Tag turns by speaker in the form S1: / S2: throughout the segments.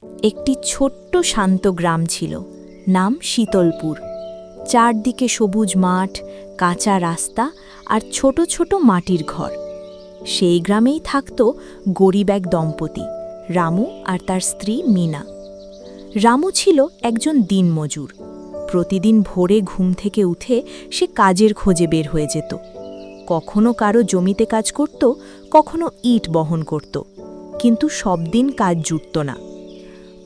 S1: একটি ছোট্ট শান্ত গ্রাম ছিল, নাম শীতলপুর। চারদিকে সবুজ মাঠ, কাঁচা রাস্তা আর ছোট ছোট মাটির ঘর। সেই গ্রামেই থাকত গরিব এক দম্পতি, রামু আর তার স্ত্রী মিনা। রামু ছিল একজন দিনমজুর। প্রতিদিন ভোরে ঘুম থেকে উঠে সে কাজের খোঁজে বের হয়ে যেত। কখনো কারো জমিতে কাজ করত, কখনো ইট বহন করত, কিন্তু সব দিন কাজ জুটত না।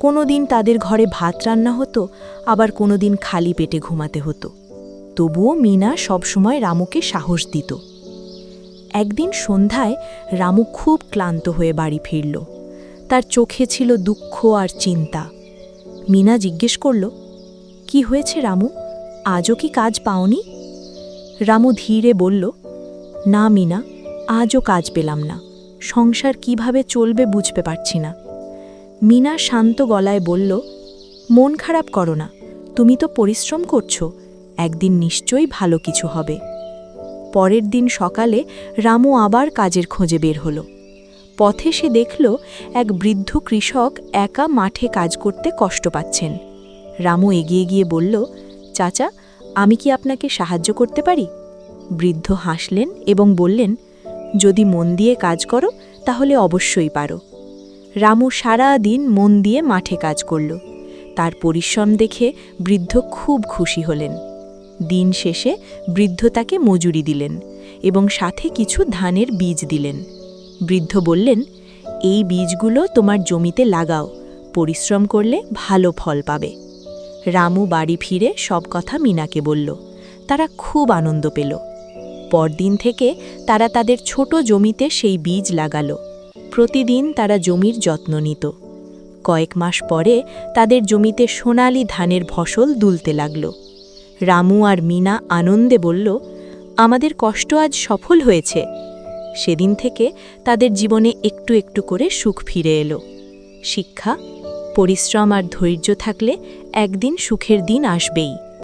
S1: কোনো দিন তাদের ঘরে ভাত রান্না হতো, আবার কোনো দিন খালি পেটে ঘুমাতে হতো। তবুও মিনা সবসময় রামুকে সাহস দিত। একদিন সন্ধ্যায় রামু খুব ক্লান্ত হয়ে বাড়ি ফিরল। তার চোখে ছিল দুঃখ আর চিন্তা। মিনা জিজ্ঞেস করল, কি হয়েছে রামু, আজও কি কাজ পাওনি? রামু ধীরে বলল, না মিনা, আজও কাজ পেলাম না। সংসার কিভাবে চলবে বুঝতে পারছি না। মিনা শান্ত গলায় বলল, মন খারাপ করো না, তুমি তো পরিশ্রম করছো, একদিন নিশ্চয়ই ভালো কিছু হবে। পরের দিন সকালে রামু আবার কাজের খোঁজে বের হলো। পথে সে দেখল এক বৃদ্ধ কৃষক একা মাঠে কাজ করতে কষ্ট পাচ্ছেন। রামু এগিয়ে গিয়ে বলল, চাচা, আমি কি আপনাকে সাহায্য করতে পারি? বৃদ্ধ হাসলেন এবং বললেন, যদি মন দিয়ে কাজ করো তাহলে অবশ্যই পারো। রামু সারা দিন মন দিয়ে মাঠে কাজ করল। তার পরিশ্রম দেখে বৃদ্ধ খুব খুশি হলেন। দিন শেষে বৃদ্ধ তাকে মজুরি দিলেন এবং সাথে কিছু ধানের বীজ দিলেন। বৃদ্ধ বললেন, এই বীজগুলো তোমার জমিতে লাগাও, পরিশ্রম করলে ভালো ফল পাবে। রামু বাড়ি ফিরে সব কথা মিনাকে বলল। তারা খুব আনন্দ পেল। পরদিন থেকে তারা তাদের ছোট জমিতে সেই বীজ লাগালো। প্রতিদিন তারা জমির যত্ন নিত। কয়েক মাস পরে তাদের জমিতে সোনালি ধানের ফসল দুলতে লাগল। রামু আর মিনা আনন্দে বলল, আমাদের কষ্ট আজ সফল হয়েছে। সেদিন থেকে তাদের জীবনে একটু একটু করে সুখ ফিরে এলো। শিক্ষা, পরিশ্রম আর ধৈর্য থাকলে একদিন সুখের দিন আসবেই।